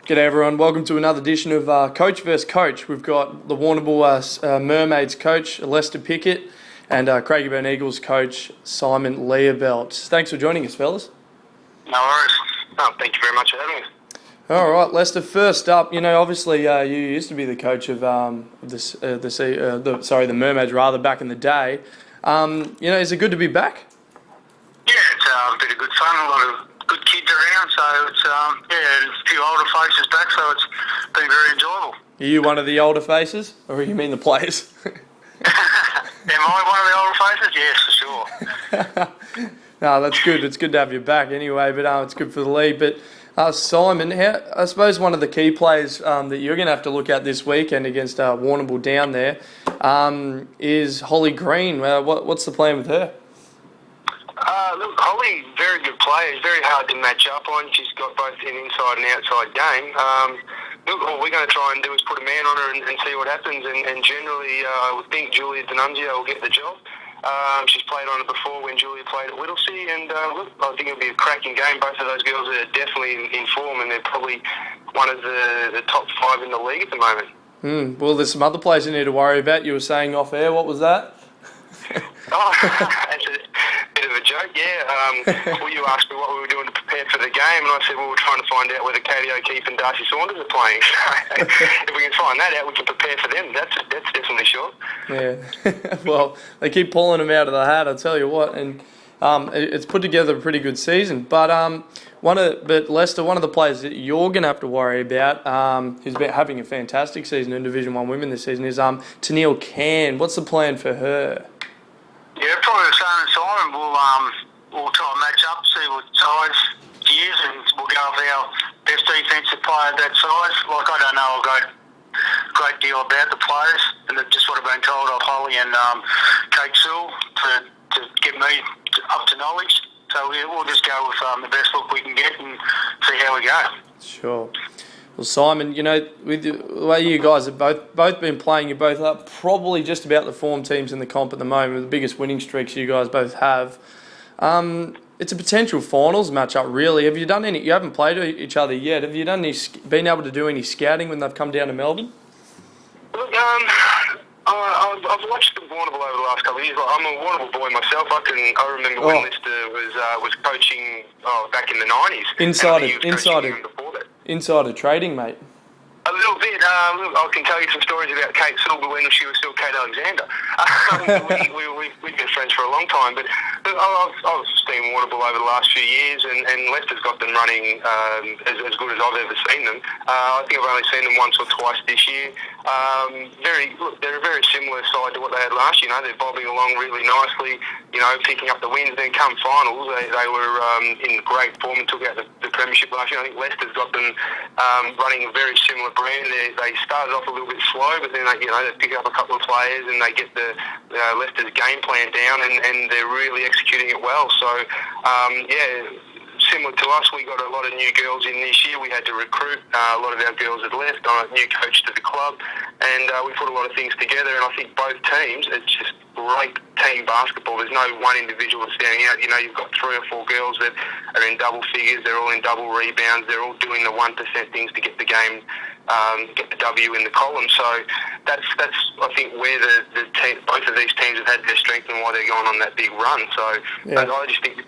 G'day everyone, welcome to another edition of Coach vs Coach. We've got the Warrnambool Mermaids coach, Lester Pickett, and Craigieburn Eagles coach, Simon Liebelt. Thanks for joining us, fellas. No worries. Oh, thank you very much for having us. All right, Lester, first up, obviously you used to be the coach of the Mermaids rather back in the day. Is it good to be back? Yeah, it's a bit of good fun, a lot of good kids around, so it's a few older faces back, so it's been very enjoyable. Are you one of the older faces, or you mean the players? Am I one of the older faces? Yes, for sure. No, that's good. It's good to have you back anyway, but it's good for the league. But Simon, I suppose one of the key players that you're going to have to look at this weekend against Warrnambool down there is Holly Green. What's the plan with her? Look, Holly, very good player. It's very hard to match up on. She's got both an inside and outside game. Look, all we're going to try and do is put a man on her and see what happens. And generally, I would think Julia D'Annunzio will get the job. She's played on it before when Julia played at Whittlesea, and look, I think it'll be a cracking game. Both of those girls are definitely in form, and they're probably one of the top 5 in the league at the moment. Well, there's some other players you need to worry about. You were saying off air, what was that? That's a bit of a joke, yeah. Well, you asked me what we were doing to prepare for the game, and I said, well, we're trying to find out whether Katie O'Keefe and Darcy Saunders are playing. So if we can find that out, we can prepare for them. That's definitely sure. Yeah. Well, they keep pulling them out of the hat, I'll tell you what. And it's put together a pretty good season. But Lester, one of the players that you're going to have to worry about, who's been having a fantastic season in Division 1 women this season, is Tennille Can. What's the plan for her? Yeah, probably the same as Simon. We'll try and match up, see what size she is, and we'll go with our best defensive player at that size. Like, I don't know a great deal about the players, and they've just sort of been told off Holly and Kate Sewell to get me up to knowledge. So we'll just go with the best look we can get and see how we go. Sure. Well, Simon, with the way you guys have both been playing, you're both up probably just about the form teams in the comp at the moment, with the biggest winning streaks you guys both have. It's a potential finals matchup, really. Have you done any? You haven't played each other yet. Have you been able to do any scouting when they've come down to Melbourne? Look, I've watched the Warrnambool over the last couple of years. I'm a Warrnambool boy myself. I remember when Lister was coaching back in the 90s. Insider trading, mate. A little bit. I can tell you some stories about Kate Silver when she was still Kate Alexander. We've been friends for a long time, but I've seen Warrnambool over the last few years, and Leicester's got them running as good as I've ever seen them. I think I've only seen them once or twice this year. They're a very similar side to what they had last year. They're bobbing along really nicely, picking up the wins. Then come finals, they were in great form and took out the premiership last year. I think Leicester's got them running a very similar brand. They started off a little bit slow, but then they pick up a couple of players and they get the Leicester's game plan down, and they're really executing it well. So similar to us, we got a lot of new girls in this year. We had to recruit. A lot of our girls had left. I'm a new coach to the club, and we put a lot of things together. And I think both teams, it's just great team basketball. There's no one individual that's standing out. You've got 3 or 4 girls that are in double figures. They're all in double rebounds. They're all doing the 1% things to get the game, get the W in the column. So that's I think where both of these teams have had their strength and why they're going on that big run. So I just think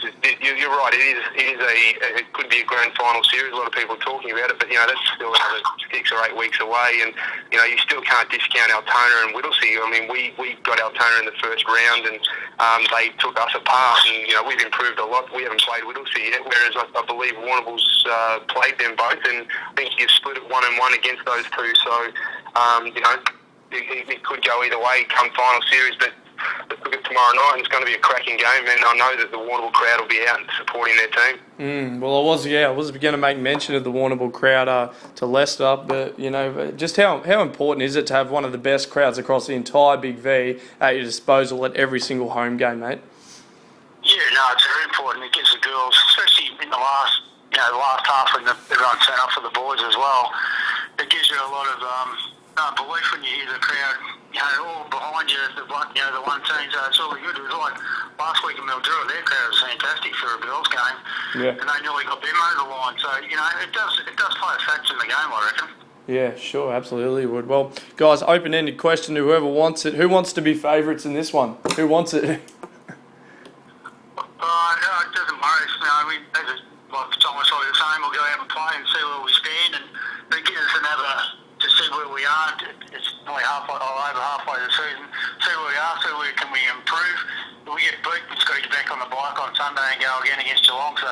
you're right. It could be a grand final series. A lot of people are talking about it, but that's still another 6 or 8 weeks away, and you still can't discount Altona and Whittlesea. I mean, we got Altona in the first round, and they took us apart, and we've improved a lot. We haven't played Whittlesea yet, whereas I believe Warrnambool's played them both, and I think you've split it 1-1 against those two. So it could go either way come final series, but let's look at tomorrow night, and it's going to be a cracking game, and I know that the Warrnambool crowd will be out supporting their team. Well, I was going to make mention of the Warrnambool crowd to Leicester, but just how important is it to have one of the best crowds across the entire Big V at your disposal at every single home game, mate? Yeah, no, it's very important. It gives the girls, especially in the last half when everyone turned up for the boys as well, it gives you a lot of belief when you hear the crowd, all behind you, the one team. So it's really good. It was like last week in Mildura, their crowd was fantastic for a girls' game, and they nearly got them over the line. So it does play a factor in the game. home, I reckon. Yeah, sure, absolutely would. Well, guys, open-ended question to whoever wants it. Who wants to be favourites in this one? Who wants it? No, it doesn't worry us. No, like Thomas always the same, we'll go out and play and see where we stand, and it gives us to see where we are. It's only over halfway the season. See where we are, see where can we improve. If we get beat, we've just got to get back on the bike on Sunday and go again against Geelong. So,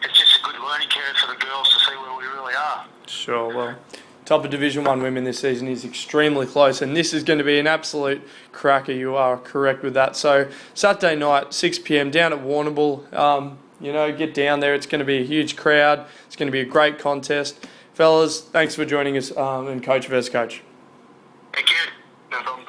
it's just a good learning curve for the girls to see where we really are. Sure, well, top of Division 1 women this season is extremely close, and this is going to be an absolute cracker. You are correct with that. So, Saturday night, 6 p.m, down at Warrnambool. Get down there. It's going to be a huge crowd. It's going to be a great contest. Fellas, thanks for joining us in Coach vs Coach. Thank you. No problem.